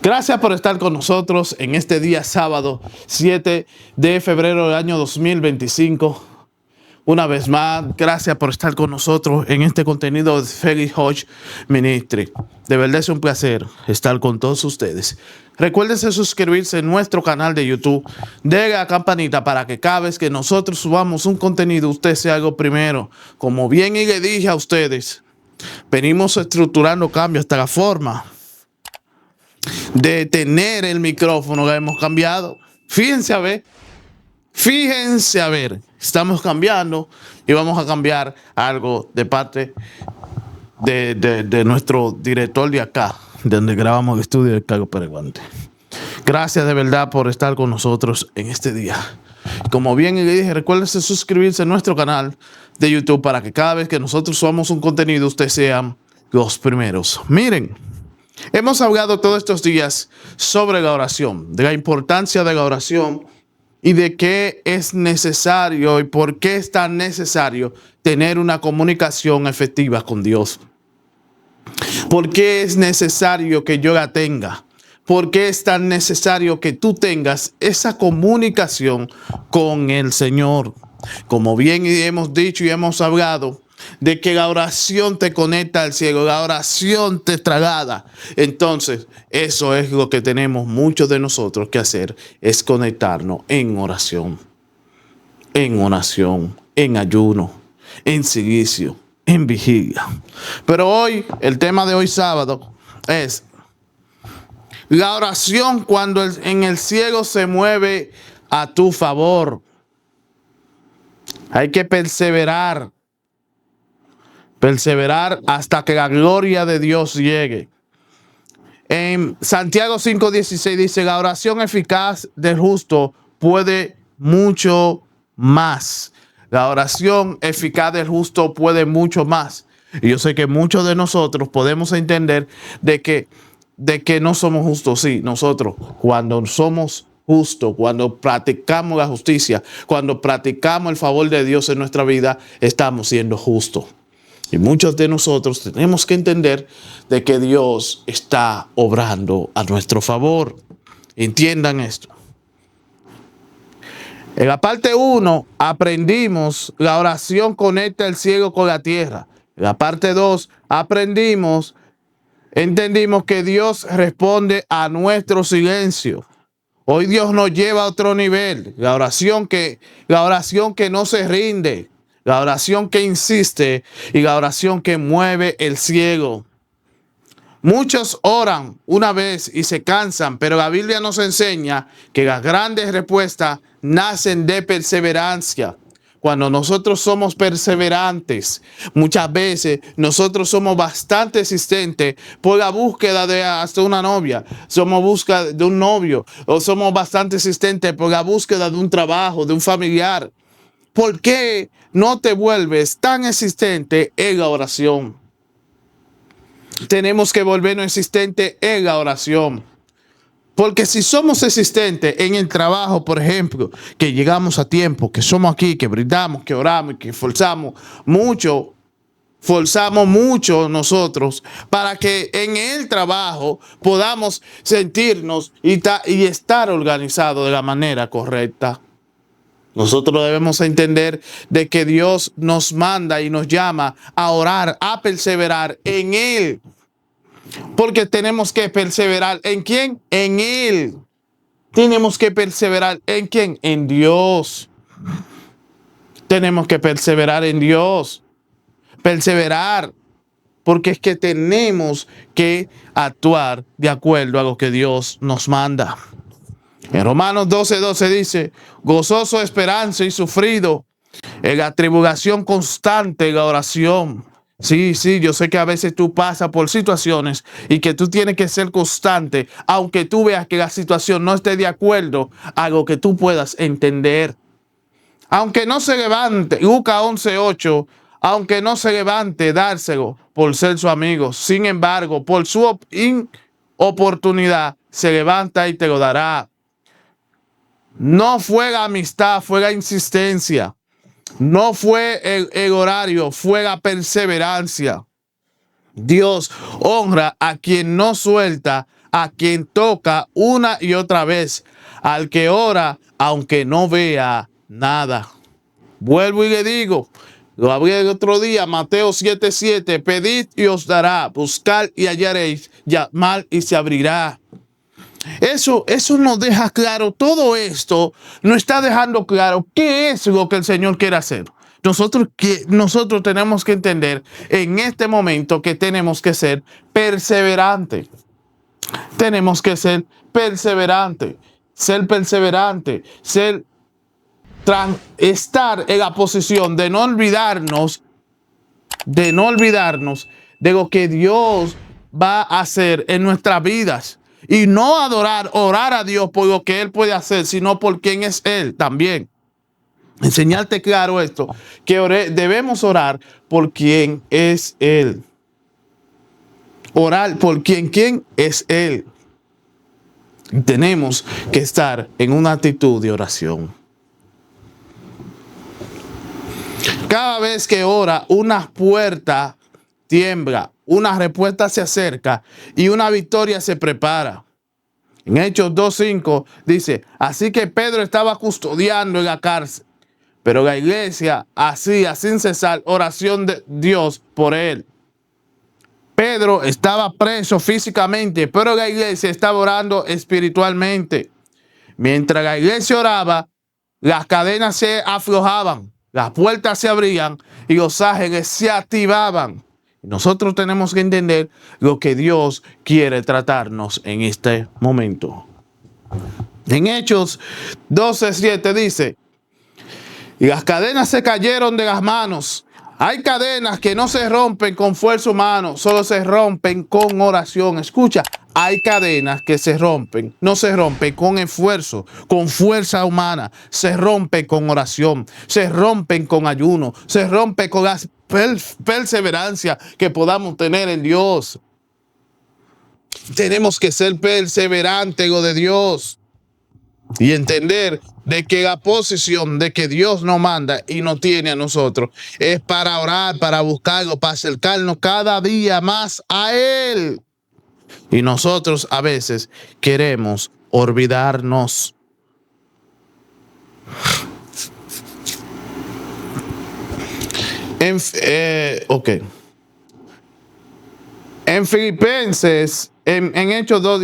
Gracias por estar con nosotros en este día sábado 7 de febrero del año 2025. Una vez más, gracias por estar con nosotros en este contenido de Felix Hodge Ministry. De verdad es un placer estar con todos ustedes. Recuérdense suscribirse en nuestro canal de YouTube. Denle a la campanita para que cada vez que nosotros subamos un contenido, usted sea algo primero. Como bien y le dije a ustedes, venimos estructurando cambios hasta la forma de tener el micrófono que hemos cambiado. Fíjense a ver, estamos cambiando y vamos a cambiar algo de parte de nuestro director de acá, de donde grabamos el estudio de Carlos Pereguante. Gracias de verdad por estar con nosotros en este día. Como bien le dije, recuérdense suscribirse a nuestro canal de YouTube para que cada vez que nosotros subamos un contenido, ustedes sean los primeros. Miren, hemos hablado todos estos días sobre la oración, de la importancia de la oración y de qué es necesario y por qué es tan necesario tener una comunicación efectiva con Dios. ¿Por qué es necesario que yo la tenga? ¿Por qué es tan necesario que tú tengas esa comunicación con el Señor? Como bien hemos dicho y hemos hablado, de que la oración te conecta al cielo, la oración te traslada. Entonces, eso es lo que tenemos muchos de nosotros que hacer, es conectarnos en oración, en ayuno, en silicio, en vigilia. Pero hoy, el tema de hoy sábado es la oración cuando en el cielo se mueve a tu favor. Hay que perseverar hasta que la gloria de Dios llegue. En Santiago 5:16 dice, la oración eficaz del justo puede mucho más. La oración eficaz del justo puede mucho más. Y yo sé que muchos de nosotros podemos entender de que no somos justos. Sí, nosotros cuando somos justos, cuando practicamos la justicia, cuando practicamos el favor de Dios en nuestra vida, estamos siendo justos. Y muchos de nosotros tenemos que entender de que Dios está obrando a nuestro favor. Entiendan esto. En la parte 1 aprendimos la oración conecta el cielo con la tierra. En la parte 2 entendimos que Dios responde a nuestro silencio. Hoy Dios nos lleva a otro nivel. La oración que no se rinde. La oración que insiste y la oración que mueve el cielo. Muchos oran una vez y se cansan, pero la Biblia nos enseña que las grandes respuestas nacen de perseverancia. Cuando nosotros somos perseverantes, muchas veces nosotros somos bastante insistentes por la búsqueda de hasta una novia, somos búsqueda de un novio, o somos bastante insistentes por la búsqueda de un trabajo, de un familiar. ¿Por qué no te vuelves tan existente en la oración? Tenemos que volvernos existentes en la oración. Porque si somos existentes en el trabajo, por ejemplo, que llegamos a tiempo, que somos aquí, que brindamos, que oramos, que forzamos mucho nosotros para que en el trabajo podamos sentirnos y estar organizados de la manera correcta. Nosotros debemos entender de que Dios nos manda y nos llama a orar, a perseverar en Él. Porque tenemos que perseverar ¿en quién? En Él. Tenemos que perseverar ¿en quién? En Dios. Tenemos que perseverar en Dios. Perseverar. Porque es que tenemos que actuar de acuerdo a lo que Dios nos manda. En Romanos 12:12 dice, gozoso esperanza y sufrido, en la tribulación constante en la oración. Sí, yo sé que a veces tú pasas por situaciones y que tú tienes que ser constante, aunque tú veas que la situación no esté de acuerdo a lo que tú puedas entender. Aunque no se levante, Lucas 11:8, aunque no se levante, dárselo por ser su amigo. Sin embargo, por su inoportunidad, se levanta y te lo dará. No fue la amistad, fue la insistencia. No fue el horario, fue la perseverancia. Dios honra a quien no suelta a quien toca una y otra vez, al que ora aunque no vea nada. Vuelvo y le digo, lo hablé el otro día, Mateo 7:7, pedid y os dará, buscad y hallaréis, llamad y se abrirá. Eso nos deja claro, todo esto nos está dejando claro qué es lo que el Señor quiere hacer. Nosotros tenemos que entender en este momento que tenemos que ser perseverantes. Tenemos que ser perseverantes, estar en la posición de no olvidarnos de lo que Dios va a hacer en nuestras vidas. Y no orar a Dios por lo que Él puede hacer, sino por quién es Él también. Enseñarte claro esto, que debemos orar por quién es Él. Orar por quién es Él. Tenemos que estar en una actitud de oración. Cada vez que ora, una puerta tiembla, una respuesta se acerca y una victoria se prepara. En Hechos 2:5 dice, así que Pedro estaba custodiando en la cárcel, pero la iglesia hacía sin cesar oración de Dios por él. Pedro estaba preso físicamente, pero la iglesia estaba orando espiritualmente. Mientras la iglesia oraba, las cadenas se aflojaban, las puertas se abrían y los ángeles se activaban. Nosotros tenemos que entender lo que Dios quiere tratarnos en este momento. En Hechos 12:7 dice, y las cadenas se cayeron de las manos. Hay cadenas que no se rompen con fuerza humana, solo se rompen con oración. Escucha, hay cadenas que se rompen, no se rompen con esfuerzo, con fuerza humana, se rompen con oración, se rompen con ayuno, se rompen con la perseverancia que podamos tener en Dios. Tenemos que ser perseverantes, lo de Dios, y entender de que la posición de que Dios nos manda y nos tiene a nosotros es para orar, para buscarlo, para acercarnos cada día más a Él. Y nosotros a veces queremos olvidarnos. En Filipenses, en Hechos 2,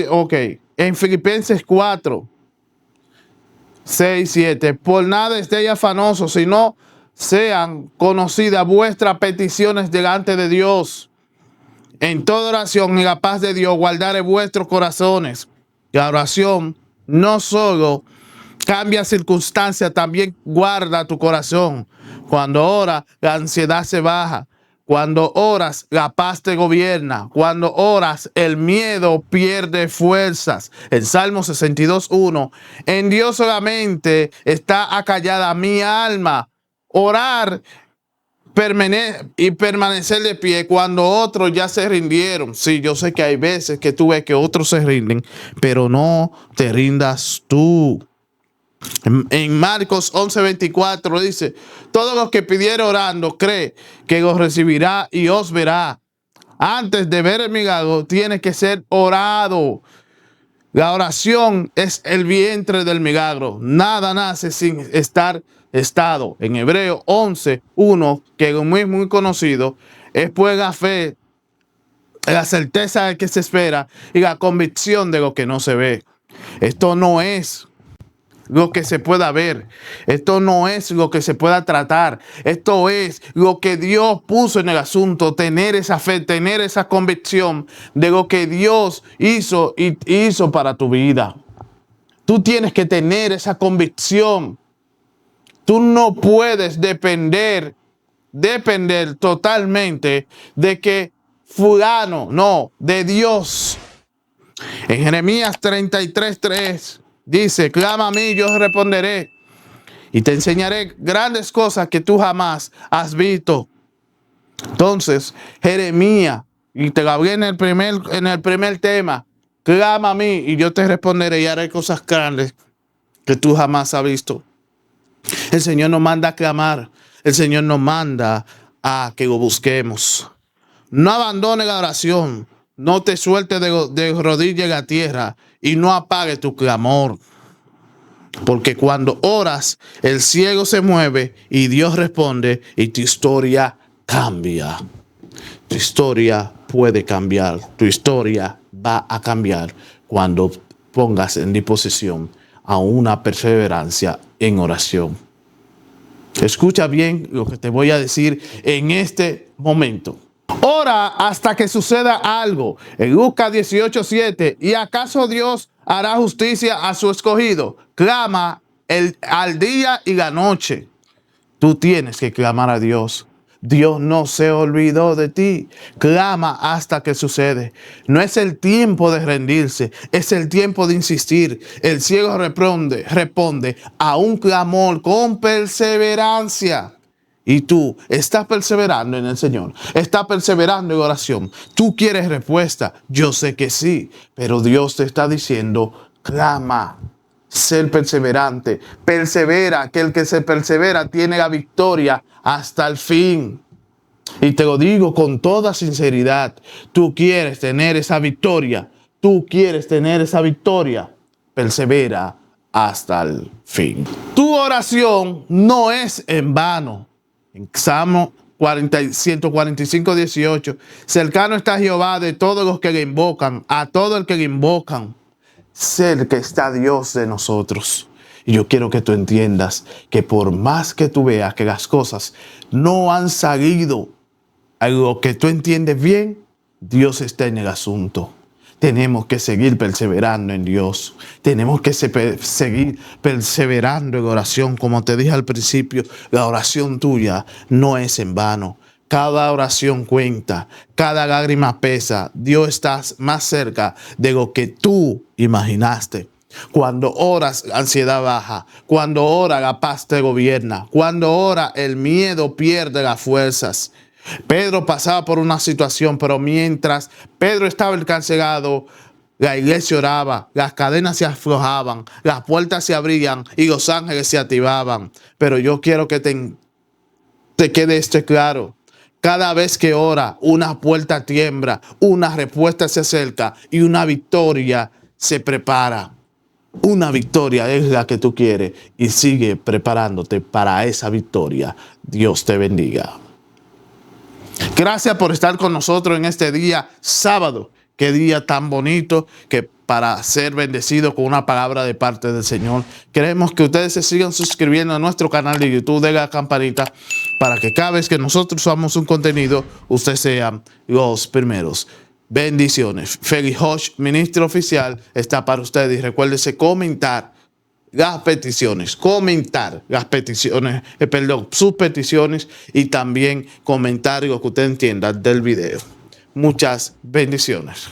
en Filipenses 4:6-7, por nada estéis afanosos, sino sean conocidas vuestras peticiones delante de Dios. En toda oración y la paz de Dios guardaré vuestros corazones. La oración no solo cambia circunstancias, también guarda tu corazón. Cuando oras, la ansiedad se baja. Cuando oras, la paz te gobierna. Cuando oras, el miedo pierde fuerzas. En Salmo 62:1, en Dios solamente está acallada mi alma. Orar y permanecer de pie cuando otros ya se rindieron. Sí, yo sé que hay veces que tú ves que otros se rinden, pero no te rindas tú. En Marcos 11:24 dice, todos los que pidiere orando, cree que los recibirá y os verá. Antes de ver el milagro, tiene que ser orado. La oración es el vientre del milagro. Nada nace sin estar estado. En Hebreo 11:1, que es muy conocido, es pues la fe, la certeza de que se espera y la convicción de lo que no se ve. Esto no es lo que se pueda ver. Esto no es lo que se pueda tratar. Esto es lo que Dios puso en el asunto. Tener esa fe, tener esa convicción de lo que Dios hizo y hizo para tu vida. Tú tienes que tener esa convicción. Tú no puedes depender totalmente de que fulano, no, de Dios. En Jeremías 33:3 dice, clama a mí, yo responderé y te enseñaré grandes cosas que tú jamás has visto. Entonces, Jeremías, y te lo hablé en el primer tema, clama a mí y yo te responderé y haré cosas grandes que tú jamás has visto. El Señor nos manda a clamar, el Señor nos manda a que lo busquemos. No abandone la oración. no te sueltes de rodillas en la tierra y no apague tu clamor. Porque cuando oras, el ciego se mueve y Dios responde y tu historia cambia. Tu historia puede cambiar. Tu historia va a cambiar cuando pongas en disposición a una perseverancia en oración. Escucha bien lo que te voy a decir en este momento. Ora hasta que suceda algo. En Lucas 18:7. ¿Y acaso Dios hará justicia a su escogido? Clama al día y la noche. Tú tienes que clamar a Dios. Dios no se olvidó de ti. Clama hasta que sucede. No es el tiempo de rendirse, es el tiempo de insistir. El ciego responde a un clamor con perseverancia. Y tú estás perseverando en el Señor, estás perseverando en oración. Tú quieres respuesta, yo sé que sí, pero Dios te está diciendo, clama. Ser perseverante, persevera, que el que se persevera tiene la victoria hasta el fin. Y te lo digo con toda sinceridad, tú quieres tener esa victoria, persevera hasta el fin. Tu oración no es en vano. En Salmo 145:18, cercano está Jehová de todos los que le invocan, a todo el que le invocan. Cerca está Dios de nosotros. Y yo quiero que tú entiendas que por más que tú veas que las cosas no han salido a lo que tú entiendes bien, Dios está en el asunto. Tenemos que seguir perseverando en Dios. Tenemos que seguir perseverando en oración. Como te dije al principio, la oración tuya no es en vano. Cada oración cuenta, cada lágrima pesa. Dios está más cerca de lo que tú imaginaste. Cuando oras, la ansiedad baja. Cuando oras, la paz te gobierna. Cuando oras, el miedo pierde las fuerzas. Pedro pasaba por una situación, pero mientras Pedro estaba encarcelado, la iglesia oraba, las cadenas se aflojaban, las puertas se abrían y los ángeles se activaban. Pero yo quiero que te quede esto claro. Cada vez que ora, una puerta tiembla, una respuesta se acerca y una victoria se prepara. Una victoria es la que tú quieres y sigue preparándote para esa victoria. Dios te bendiga. Gracias por estar con nosotros en este día sábado. Qué día tan bonito que para ser bendecido con una palabra de parte del Señor. Queremos que ustedes se sigan suscribiendo a nuestro canal de YouTube, de la campanita, para que cada vez que nosotros subamos un contenido, ustedes sean los primeros. Bendiciones. Feli Hodge, ministro oficial, está para ustedes. Y recuérdese comentar sus peticiones y también comentar lo que usted entienda del video. Muchas bendiciones.